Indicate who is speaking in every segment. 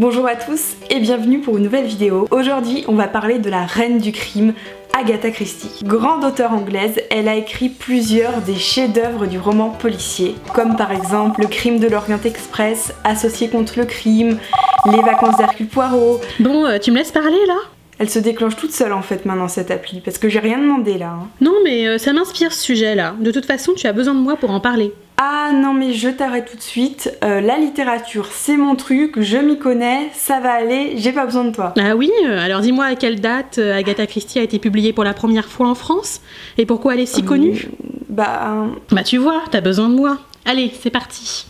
Speaker 1: Bonjour à tous et bienvenue pour une nouvelle vidéo. Aujourd'hui, on va parler de la reine du crime, Agatha Christie. Grande auteure anglaise, elle a écrit plusieurs des chefs-d'œuvre du roman policier, comme par exemple Le crime de l'Orient Express, Associés contre le crime, Les vacances d'Hercule Poirot.
Speaker 2: Bon, tu me laisses parler là ?
Speaker 1: Elle se déclenche toute seule en fait maintenant cette appli, parce que j'ai rien demandé là.
Speaker 2: Non mais ça m'inspire ce sujet là. De toute façon, tu as besoin de moi pour en parler.
Speaker 1: Ah non mais je t'arrête tout de suite, la littérature c'est mon truc, je m'y connais, ça va aller, j'ai pas besoin de toi.
Speaker 2: Ah oui, alors dis-moi à quelle date Agatha Christie a été publiée pour la première fois en France et pourquoi elle est si connue.
Speaker 1: Bah
Speaker 2: tu vois, t'as besoin de moi. Allez, c'est parti.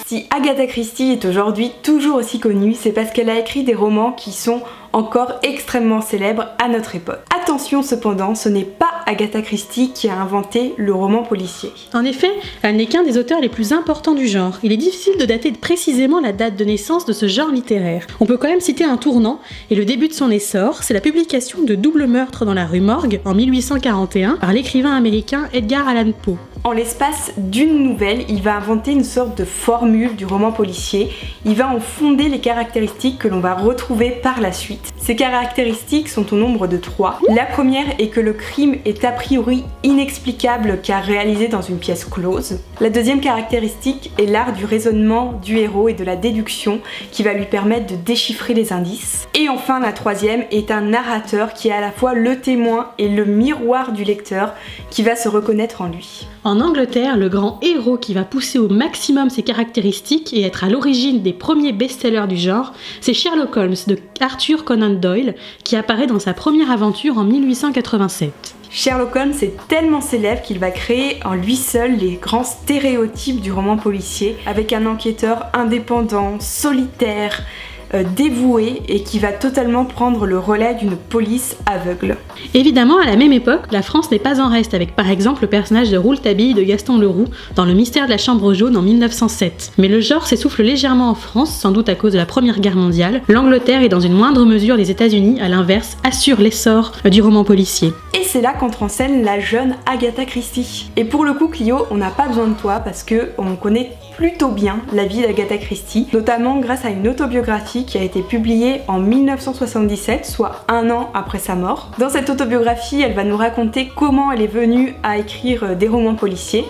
Speaker 1: Si Agatha Christie est aujourd'hui toujours aussi connue, c'est parce qu'elle a écrit des romans qui sont encore extrêmement célèbres à notre époque. Attention cependant, ce n'est pas Agatha Christie qui a inventé le roman policier.
Speaker 2: En effet, elle n'est qu'un des auteurs les plus importants du genre. Il est difficile de dater précisément la date de naissance de ce genre littéraire. On peut quand même citer un tournant, et le début de son essor, c'est la publication de Double meurtre dans la rue Morgue en 1841 par l'écrivain américain Edgar Allan Poe.
Speaker 1: En l'espace d'une nouvelle, il va inventer une sorte de formule du roman policier. Il va en fonder les caractéristiques que l'on va retrouver par la suite. Ces caractéristiques sont au nombre de 3. La première est que le crime est a priori inexplicable car réalisé dans une pièce close. La deuxième caractéristique est l'art du raisonnement du héros et de la déduction qui va lui permettre de déchiffrer les indices. Et enfin, la troisième est un narrateur qui est à la fois le témoin et le miroir du lecteur qui va se reconnaître en lui.
Speaker 2: En Angleterre, le grand héros qui va pousser au maximum ses caractéristiques et être à l'origine des premiers best-sellers du genre, c'est Sherlock Holmes de Arthur Conan Doyle qui apparaît dans sa première aventure en 1887.
Speaker 1: Sherlock Holmes est tellement célèbre qu'il va créer en lui seul les grands stéréotypes du roman policier avec un enquêteur indépendant, solitaire, dévoué et qui va totalement prendre le relais d'une police aveugle.
Speaker 2: Évidemment, à la même époque, la France n'est pas en reste avec par exemple le personnage de Rouletabille de Gaston Leroux dans Le mystère de la chambre jaune en 1907. Mais le genre s'essouffle légèrement en France, sans doute à cause de la Première Guerre mondiale. L'Angleterre et dans une moindre mesure les États-Unis, à l'inverse, assurent l'essor du roman policier.
Speaker 1: Et c'est là qu'entre en scène la jeune Agatha Christie. Et pour le coup Clio, on n'a pas besoin de toi parce que on connaît plutôt bien la vie d'Agatha Christie, notamment grâce à une autobiographie qui a été publiée en 1977, soit un an après sa mort. Dans cette autobiographie, elle va nous raconter comment elle est venue à écrire des romans policiers.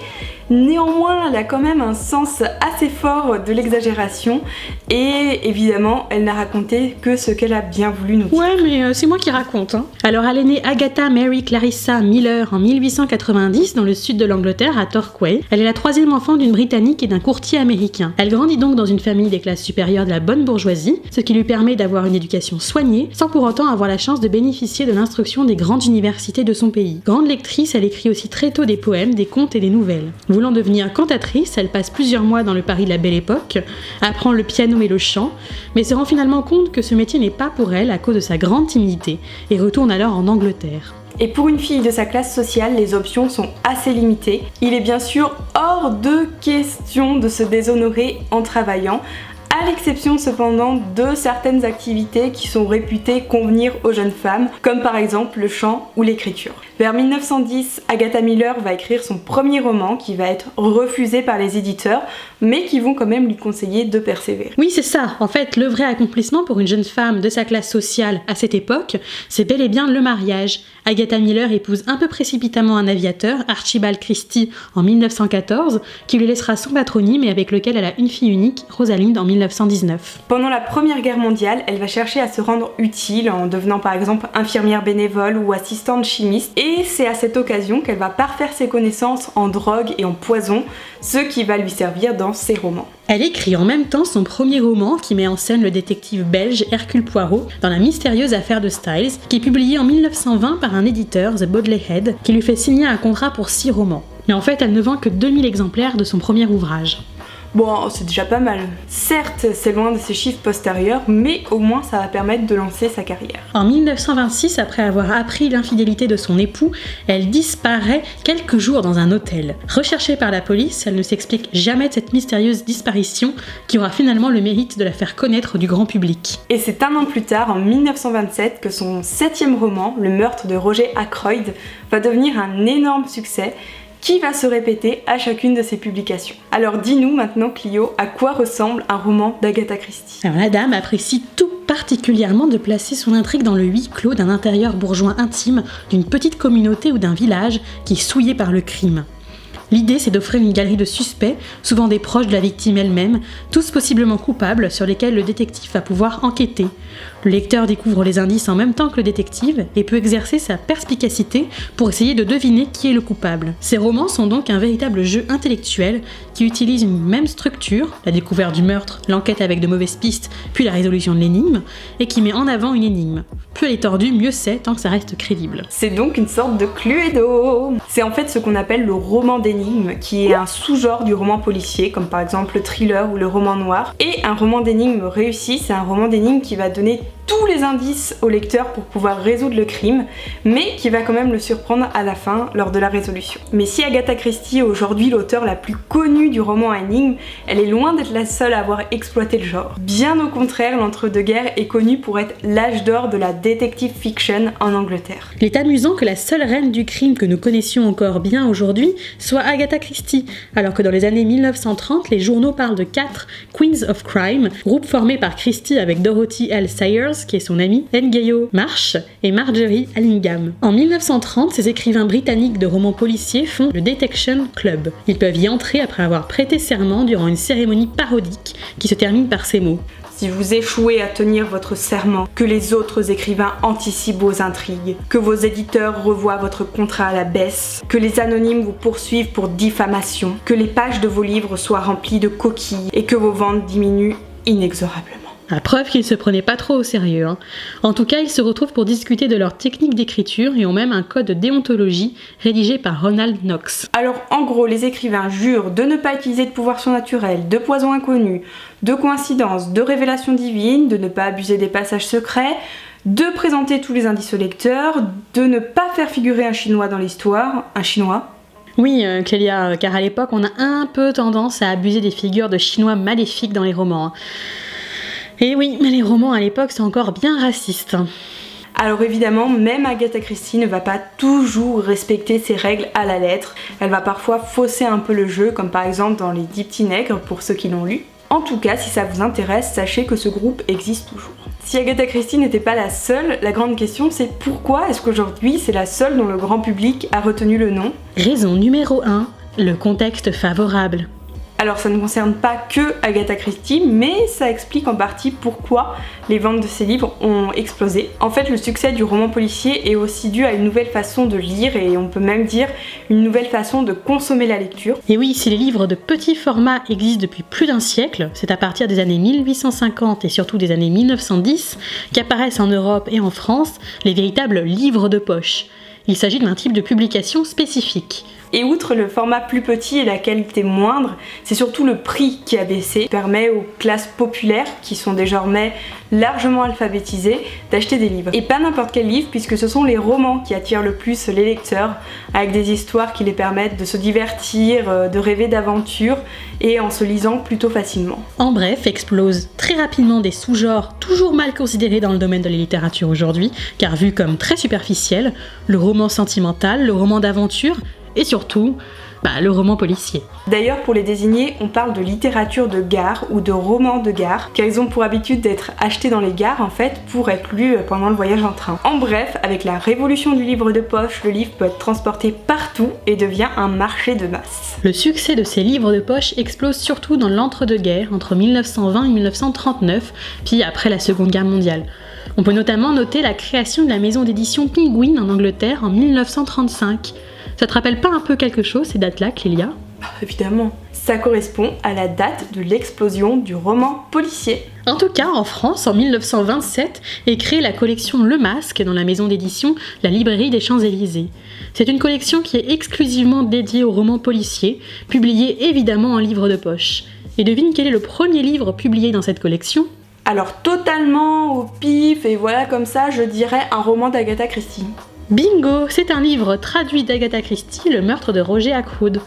Speaker 1: Néanmoins, elle a quand même un sens assez fort de l'exagération et évidemment, elle n'a raconté que ce qu'elle a bien voulu nous dire.
Speaker 2: Ouais, mais c'est moi qui raconte. Alors, elle est née Agatha Mary Clarissa Miller en 1890 dans le sud de l'Angleterre, à Torquay. Elle est la troisième enfant d'une Britannique et d'un courtier américain. Elle grandit donc dans une famille des classes supérieures de la bonne bourgeoisie, ce qui lui permet d'avoir une éducation soignée, sans pour autant avoir la chance de bénéficier de l'instruction des grandes universités de son pays. Grande lectrice, elle écrit aussi très tôt des poèmes, des contes et des nouvelles. Voulant devenir cantatrice, elle passe plusieurs mois dans le Paris de la Belle Époque, apprend le piano et le chant, mais se rend finalement compte que ce métier n'est pas pour elle à cause de sa grande timidité, et retourne alors en Angleterre.
Speaker 1: Et pour une fille de sa classe sociale, les options sont assez limitées. Il est bien sûr hors de question de se déshonorer en travaillant, à l'exception cependant de certaines activités qui sont réputées convenir aux jeunes femmes, comme par exemple le chant ou l'écriture. Vers 1910, Agatha Miller va écrire son premier roman qui va être refusé par les éditeurs, mais qui vont quand même lui conseiller de persévérer.
Speaker 2: Oui, c'est ça. En fait, le vrai accomplissement pour une jeune femme de sa classe sociale à cette époque, c'est bel et bien le mariage. Agatha Miller épouse un peu précipitamment un aviateur, Archibald Christie, en 1914, qui lui laissera son patronyme et avec lequel elle a une fille unique, Rosalind, en 1919.
Speaker 1: Pendant la Première Guerre mondiale, elle va chercher à se rendre utile en devenant par exemple infirmière bénévole ou assistante chimiste, et c'est à cette occasion qu'elle va parfaire ses connaissances en drogue et en poison, ce qui va lui servir dans ses romans.
Speaker 2: Elle écrit en même temps son premier roman qui met en scène le détective belge Hercule Poirot dans la mystérieuse affaire de Styles, qui est publié en 1920 par un éditeur, The Bodley Head, qui lui fait signer un contrat pour 6 romans. Mais en fait, elle ne vend que 2000 exemplaires de son premier ouvrage.
Speaker 1: Bon, c'est déjà pas mal. Certes, c'est loin de ses chiffres postérieurs, mais au moins ça va permettre de lancer sa carrière.
Speaker 2: En 1926, après avoir appris l'infidélité de son époux, elle disparaît quelques jours dans un hôtel. Recherchée par la police, elle ne s'explique jamais de cette mystérieuse disparition qui aura finalement le mérite de la faire connaître du grand public.
Speaker 1: Et c'est un an plus tard, en 1927, que son 7e roman, Le meurtre de Roger Ackroyd, va devenir un énorme succès qui va se répéter à chacune de ses publications. Alors dis-nous maintenant, Clio, à quoi ressemble un roman d'Agatha Christie?
Speaker 2: Alors la dame apprécie tout particulièrement de placer son intrigue dans le huis clos d'un intérieur bourgeois intime, d'une petite communauté ou d'un village qui est souillé par le crime. L'idée, c'est d'offrir une galerie de suspects, souvent des proches de la victime elle-même, tous possiblement coupables, sur lesquels le détective va pouvoir enquêter. Le lecteur découvre les indices en même temps que le détective et peut exercer sa perspicacité pour essayer de deviner qui est le coupable. Ces romans sont donc un véritable jeu intellectuel qui utilise une même structure, la découverte du meurtre, l'enquête avec de mauvaises pistes, puis la résolution de l'énigme, et qui met en avant une énigme. Plus elle est tordue, mieux c'est, tant que ça reste crédible.
Speaker 1: C'est donc une sorte de Cluedo. C'est en fait ce qu'on appelle le roman d'énigme, qui est un sous-genre du roman policier, comme par exemple le thriller ou le roman noir. Et un roman d'énigme réussi, c'est un roman d'énigme qui va donner tous les indices au lecteur pour pouvoir résoudre le crime, mais qui va quand même le surprendre à la fin lors de la résolution. Mais si Agatha Christie est aujourd'hui l'auteure la plus connue du roman à énigme, elle est loin d'être la seule à avoir exploité le genre. Bien au contraire, l'entre-deux-guerres est connu pour être l'âge d'or de la detective fiction en Angleterre.
Speaker 2: Il est amusant que la seule reine du crime que nous connaissions encore bien aujourd'hui soit Agatha Christie, alors que dans les années 1930, les journaux parlent de 4 Queens of Crime, groupe formé par Christie avec Dorothy L. Sayers, qui est son amie, Ngaio Marsh et Marjorie Allingham. En 1930, ces écrivains britanniques de romans policiers font le Detection Club. Ils peuvent y entrer après avoir prêté serment durant une cérémonie parodique qui se termine par ces mots.
Speaker 1: Si vous échouez à tenir votre serment, que les autres écrivains anticipent vos intrigues, que vos éditeurs revoient votre contrat à la baisse, que les anonymes vous poursuivent pour diffamation, que les pages de vos livres soient remplies de coquilles et que vos ventes diminuent inexorablement.
Speaker 2: La preuve qu'ils se prenaient pas trop au sérieux. En tout cas, ils se retrouvent pour discuter de leur technique d'écriture et ont même un code de déontologie rédigé par Ronald Knox.
Speaker 1: Alors en gros, les écrivains jurent de ne pas utiliser de pouvoir surnaturel, de poison inconnu, de coïncidence, de révélation divine, de ne pas abuser des passages secrets, de présenter tous les indices au lecteur, de ne pas faire figurer un chinois dans l'histoire, un chinois.
Speaker 2: Oui, Clélia, car à l'époque, on a un peu tendance à abuser des figures de chinois maléfiques dans les romans. Et oui, mais les romans à l'époque sont encore bien racistes.
Speaker 1: Alors évidemment, même Agatha Christie ne va pas toujours respecter ses règles à la lettre. Elle va parfois fausser un peu le jeu, comme par exemple dans Les 10 petits nègres, pour ceux qui l'ont lu. En tout cas, si ça vous intéresse, sachez que ce groupe existe toujours. Si Agatha Christie n'était pas la seule, la grande question c'est pourquoi est-ce qu'aujourd'hui c'est la seule dont le grand public a retenu le nom?
Speaker 2: Raison numéro 1, le contexte favorable.
Speaker 1: Alors ça ne concerne pas que Agatha Christie, mais ça explique en partie pourquoi les ventes de ses livres ont explosé. En fait, le succès du roman policier est aussi dû à une nouvelle façon de lire et on peut même dire une nouvelle façon de consommer la lecture.
Speaker 2: Et oui, si les livres de petit format existent depuis plus d'un siècle, c'est à partir des années 1850 et surtout des années 1910 qu'apparaissent en Europe et en France les véritables livres de poche. Il s'agit d'un type de publication spécifique.
Speaker 1: Et outre le format plus petit et la qualité moindre, c'est surtout le prix qui a baissé, qui permet aux classes populaires, qui sont désormais largement alphabétisées, d'acheter des livres. Et pas n'importe quel livre, puisque ce sont les romans qui attirent le plus les lecteurs, avec des histoires qui les permettent de se divertir, de rêver d'aventures, et en se lisant plutôt facilement.
Speaker 2: En bref, explosent très rapidement des sous-genres toujours mal considérés dans le domaine de la littérature aujourd'hui, car vus comme très superficiels, le roman sentimental, le roman d'aventure, et surtout, le roman policier.
Speaker 1: D'ailleurs, pour les désigner, on parle de littérature de gare ou de romans de gare, car ils ont pour habitude d'être achetés dans les gares en fait pour être lus pendant le voyage en train. En bref, avec la révolution du livre de poche, le livre peut être transporté partout et devient un marché de masse.
Speaker 2: Le succès de ces livres de poche explose surtout dans l'entre-deux-guerres, entre 1920 et 1939, puis après la Seconde Guerre mondiale. On peut notamment noter la création de la maison d'édition Penguin en Angleterre en 1935. Ça te rappelle pas un peu quelque chose, ces dates-là, Clélia ?
Speaker 1: Évidemment. ça correspond à la date de l'explosion du roman policier.
Speaker 2: En tout cas, en France, en 1927, est créée la collection Le Masque dans la maison d'édition La Librairie des Champs-Élysées. C'est une collection qui est exclusivement dédiée aux romans policiers, publiée évidemment en livre de poche. Et devine quel est le premier livre publié dans cette collection ?
Speaker 1: Alors totalement au pif et voilà comme ça, je dirais un roman d'Agatha Christie.
Speaker 2: Bingo, c'est un livre traduit d'Agatha Christie, Le meurtre de Roger Ackroyd.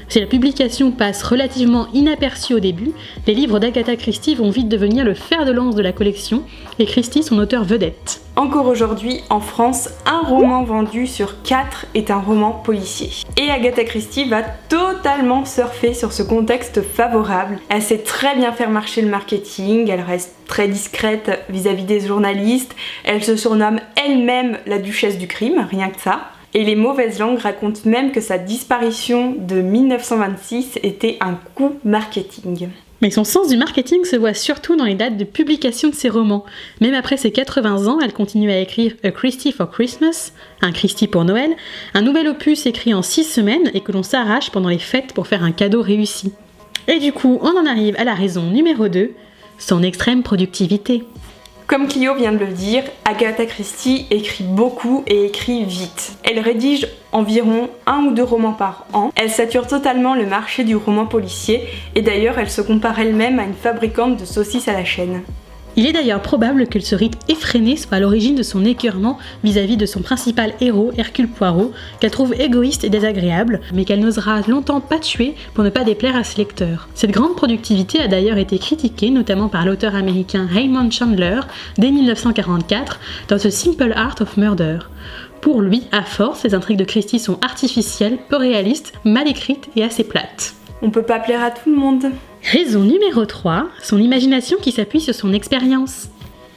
Speaker 2: Si la publication passe relativement inaperçue au début, les livres d'Agatha Christie vont vite devenir le fer de lance de la collection, et Christie son auteur vedette.
Speaker 1: Encore aujourd'hui, en France, un roman vendu sur 4 est un roman policier. Et Agatha Christie va totalement surfer sur ce contexte favorable. Elle sait très bien faire marcher le marketing, elle reste très discrète vis-à-vis des journalistes, elle se surnomme elle-même la duchesse du crime, rien que ça. Et les mauvaises langues racontent même que sa disparition de 1926 était un coup marketing.
Speaker 2: Mais son sens du marketing se voit surtout dans les dates de publication de ses romans. Même après ses 80 ans, elle continue à écrire A Christie for Christmas, un Christie pour Noël, un nouvel opus écrit en 6 semaines et que l'on s'arrache pendant les fêtes pour faire un cadeau réussi. Et du coup, on en arrive à la raison numéro 2, son extrême productivité.
Speaker 1: Comme Clio vient de le dire, Agatha Christie écrit beaucoup et écrit vite. Elle rédige environ 1 ou 2 romans par an. Elle sature totalement le marché du roman policier et d'ailleurs elle se compare elle-même à une fabricante de saucisses à la chaîne.
Speaker 2: Il est d'ailleurs probable que ce rythme effréné soit à l'origine de son écœurement vis-à-vis de son principal héros, Hercule Poirot, qu'elle trouve égoïste et désagréable, mais qu'elle n'osera longtemps pas tuer pour ne pas déplaire à ses lecteurs. Cette grande productivité a d'ailleurs été critiquée, notamment par l'auteur américain Raymond Chandler, dès 1944, dans The Simple Art of Murder. Pour lui, à force, les intrigues de Christie sont artificielles, peu réalistes, mal écrites et assez plates.
Speaker 1: On peut pas plaire à tout le monde.
Speaker 2: Raison numéro 3, son imagination qui s'appuie sur son expérience.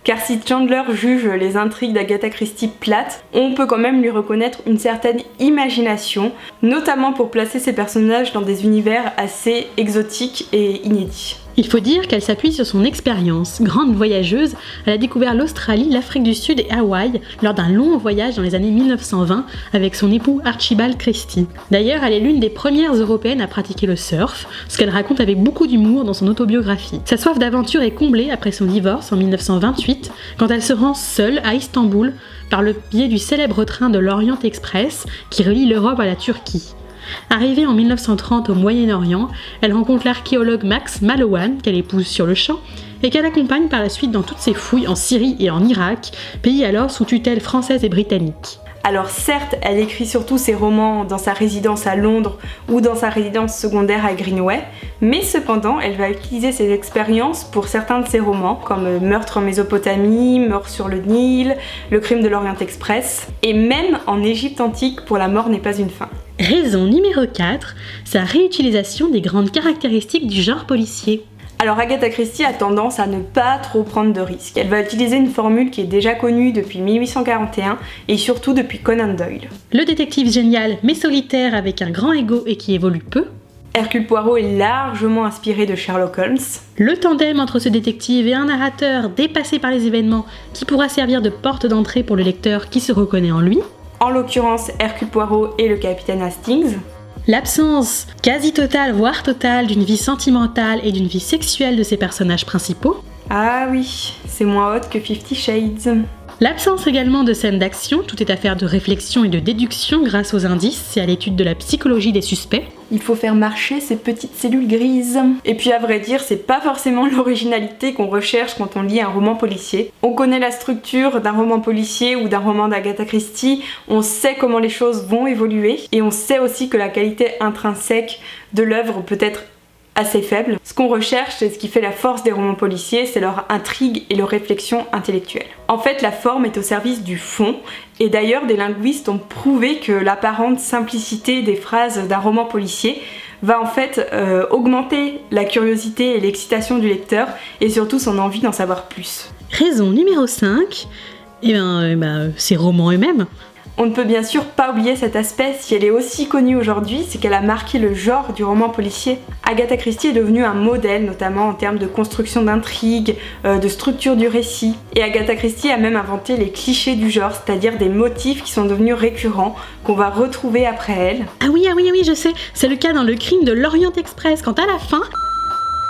Speaker 1: Car si Chandler juge les intrigues d'Agatha Christie plates, on peut quand même lui reconnaître une certaine imagination, notamment pour placer ses personnages dans des univers assez exotiques et inédits.
Speaker 2: Il faut dire qu'elle s'appuie sur son expérience. Grande voyageuse, elle a découvert l'Australie, l'Afrique du Sud et Hawaï lors d'un long voyage dans les années 1920 avec son époux Archibald Christie. D'ailleurs, elle est l'une des premières européennes à pratiquer le surf, ce qu'elle raconte avec beaucoup d'humour dans son autobiographie. Sa soif d'aventure est comblée après son divorce en 1928, quand elle se rend seule à Istanbul par le biais du célèbre train de l'Orient Express qui relie l'Europe à la Turquie. Arrivée en 1930 au Moyen-Orient, elle rencontre l'archéologue Max Mallowan, qu'elle épouse sur le champ, et qu'elle accompagne par la suite dans toutes ses fouilles en Syrie et en Irak, pays alors sous tutelle française et britannique.
Speaker 1: Alors certes, elle écrit surtout ses romans dans sa résidence à Londres ou dans sa résidence secondaire à Greenway, mais cependant, elle va utiliser ses expériences pour certains de ses romans, comme Meurtre en Mésopotamie, Mort sur le Nil, Le crime de l'Orient Express, et même en Égypte antique pour La mort n'est pas une fin.
Speaker 2: Raison numéro 4, sa réutilisation des grandes caractéristiques du genre policier.
Speaker 1: Alors Agatha Christie a tendance à ne pas trop prendre de risques. Elle va utiliser une formule qui est déjà connue depuis 1841 et surtout depuis Conan Doyle.
Speaker 2: Le détective génial mais solitaire avec un grand ego et qui évolue peu.
Speaker 1: Hercule Poirot est largement inspiré de Sherlock Holmes.
Speaker 2: Le tandem entre ce détective et un narrateur dépassé par les événements qui pourra servir de porte d'entrée pour le lecteur qui se reconnaît en lui.
Speaker 1: En l'occurrence, Hercule Poirot et le capitaine Hastings.
Speaker 2: L'absence quasi totale, voire totale, d'une vie sentimentale et d'une vie sexuelle de ses personnages principaux.
Speaker 1: Ah oui, c'est moins hot que 50 Shades.
Speaker 2: L'absence également de scènes d'action, tout est affaire de réflexion et de déduction grâce aux indices et à l'étude de la psychologie des suspects.
Speaker 1: Il faut faire marcher ces petites cellules grises. Et puis à vrai dire, c'est pas forcément l'originalité qu'on recherche quand on lit un roman policier. On connaît la structure d'un roman policier ou d'un roman d'Agatha Christie, on sait comment les choses vont évoluer et on sait aussi que la qualité intrinsèque de l'œuvre peut être assez faible. Ce qu'on recherche, et ce qui fait la force des romans policiers, c'est leur intrigue et leur réflexion intellectuelle. En fait, la forme est au service du fond, et d'ailleurs des linguistes ont prouvé que l'apparente simplicité des phrases d'un roman policier va en fait augmenter la curiosité et l'excitation du lecteur, et surtout son envie d'en savoir plus.
Speaker 2: Raison numéro 5, ces romans eux-mêmes.
Speaker 1: On ne peut bien sûr pas oublier cet aspect, si elle est aussi connue aujourd'hui, c'est qu'elle a marqué le genre du roman policier. Agatha Christie est devenue un modèle, notamment en termes de construction d'intrigues, de structure du récit. Et Agatha Christie a même inventé les clichés du genre, c'est-à-dire des motifs qui sont devenus récurrents, qu'on va retrouver après elle.
Speaker 2: Ah oui, je sais, c'est le cas dans Le Crime de l'Orient Express, quand à la fin...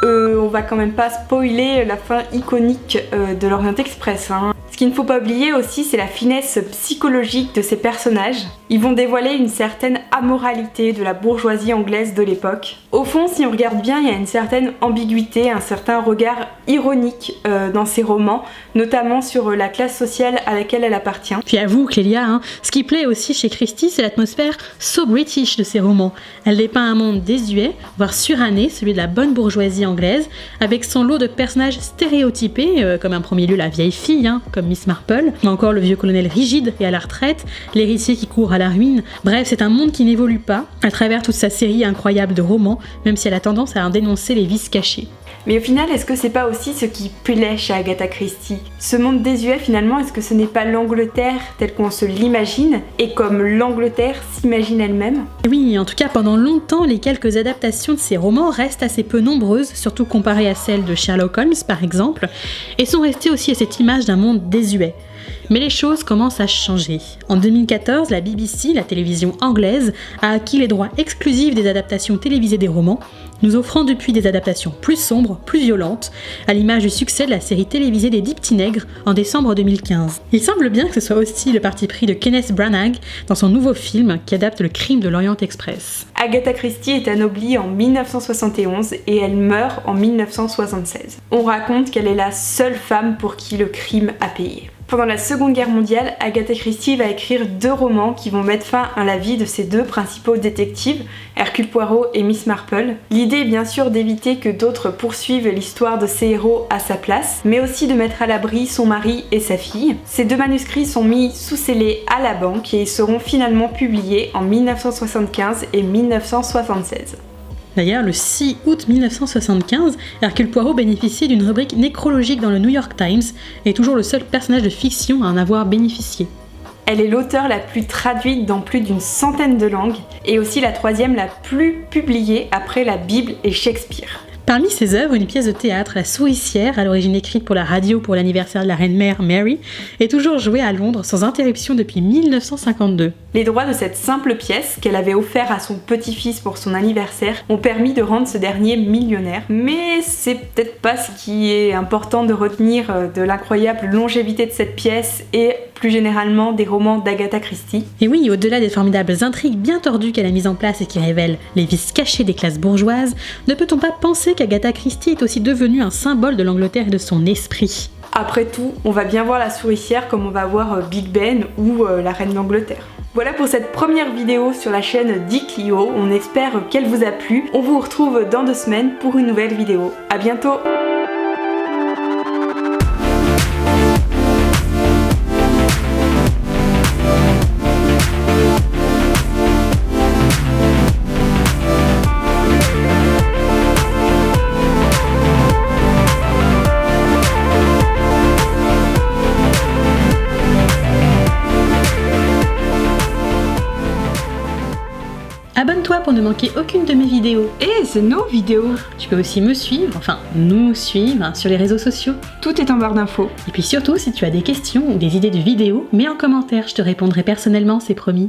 Speaker 1: On va quand même pas spoiler la fin iconique de l'Orient Express, hein. Ce qu'il ne faut pas oublier aussi, c'est la finesse psychologique de ces personnages. Ils vont dévoiler une certaine amoralité de la bourgeoisie anglaise de l'époque. Au fond, si on regarde bien, il y a une certaine ambiguïté, un certain regard ironique dans ces romans, notamment sur la classe sociale à laquelle elle appartient.
Speaker 2: Puis avoue, Clélia, ce qui plaît aussi chez Christie, c'est l'atmosphère so british de ses romans. Elle dépeint un monde désuet, voire suranné, celui de la bonne bourgeoisie anglaise, avec son lot de personnages stéréotypés, comme un premier lieu la vieille fille, comme Miss Marple, ou encore le vieux colonel rigide et à la retraite, l'héritier qui court à la ruine. Bref, c'est un monde qui n'évolue pas, à travers toute sa série incroyable de romans, même si elle a tendance à en dénoncer les vices cachés.
Speaker 1: Mais au final, est-ce que c'est pas aussi ce qui plaît chez Agatha Christie? Ce monde désuet, finalement, est-ce que ce n'est pas l'Angleterre telle qu'on se l'imagine, et comme l'Angleterre s'imagine elle-même?
Speaker 2: Oui, en tout cas, pendant longtemps, les quelques adaptations de ces romans restent assez peu nombreuses, surtout comparées à celles de Sherlock Holmes, par exemple, et sont restées aussi à cette image d'un monde désuet. Mais les choses commencent à changer. En 2014, la BBC, la télévision anglaise, a acquis les droits exclusifs des adaptations télévisées des romans, nous offrant depuis des adaptations plus sombres, plus violentes, à l'image du succès de la série télévisée des 10 petits nègres en décembre 2015. Il semble bien que ce soit aussi le parti pris de Kenneth Branagh dans son nouveau film qui adapte Le Crime de l'Orient Express.
Speaker 1: Agatha Christie est anoblie en 1971 et elle meurt en 1976. On raconte qu'elle est la seule femme pour qui le crime a payé. Pendant la Seconde Guerre mondiale, Agatha Christie va écrire 2 romans qui vont mettre fin à la vie de ses 2 principaux détectives, Hercule Poirot et Miss Marple. L'idée est bien sûr d'éviter que d'autres poursuivent l'histoire de ces héros à sa place, mais aussi de mettre à l'abri son mari et sa fille. Ces 2 manuscrits sont mis sous scellé à la banque et ils seront finalement publiés en 1975 et 1976.
Speaker 2: D'ailleurs, le 6 août 1975, Hercule Poirot bénéficiait d'une rubrique nécrologique dans le New York Times et est toujours le seul personnage de fiction à en avoir bénéficié.
Speaker 1: Elle est l'auteure la plus traduite dans plus d'une centaine de langues et aussi la 3e la plus publiée après la Bible et Shakespeare.
Speaker 2: Parmi ses œuvres, une pièce de théâtre, La Souricière, à l'origine écrite pour la radio pour l'anniversaire de la reine-mère Mary, est toujours jouée à Londres sans interruption depuis 1952.
Speaker 1: Les droits de cette simple pièce, qu'elle avait offert à son petit-fils pour son anniversaire, ont permis de rendre ce dernier millionnaire. Mais c'est peut-être pas ce qui est important de retenir de l'incroyable longévité de cette pièce et plus généralement des romans d'Agatha Christie.
Speaker 2: Et oui, au-delà des formidables intrigues bien tordues qu'elle a mises en place et qui révèlent les vices cachés des classes bourgeoises, ne peut-on pas penser qu'Agatha Christie est aussi devenue un symbole de l'Angleterre et de son esprit?
Speaker 1: Après tout, on va bien voir La Souricière comme on va voir Big Ben ou La Reine d'Angleterre. Voilà pour cette première vidéo sur la chaîne d'Iclio, on espère qu'elle vous a plu. On vous retrouve dans 2 semaines pour une nouvelle vidéo. À bientôt!
Speaker 2: Abonne-toi pour ne manquer aucune de mes vidéos.
Speaker 1: Et c'est nos vidéos!
Speaker 2: Tu peux aussi me suivre, enfin nous suivre sur les réseaux sociaux.
Speaker 1: Tout est en barre d'infos.
Speaker 2: Et puis surtout, si tu as des questions ou des idées de vidéos, mets en commentaire, je te répondrai personnellement, c'est promis.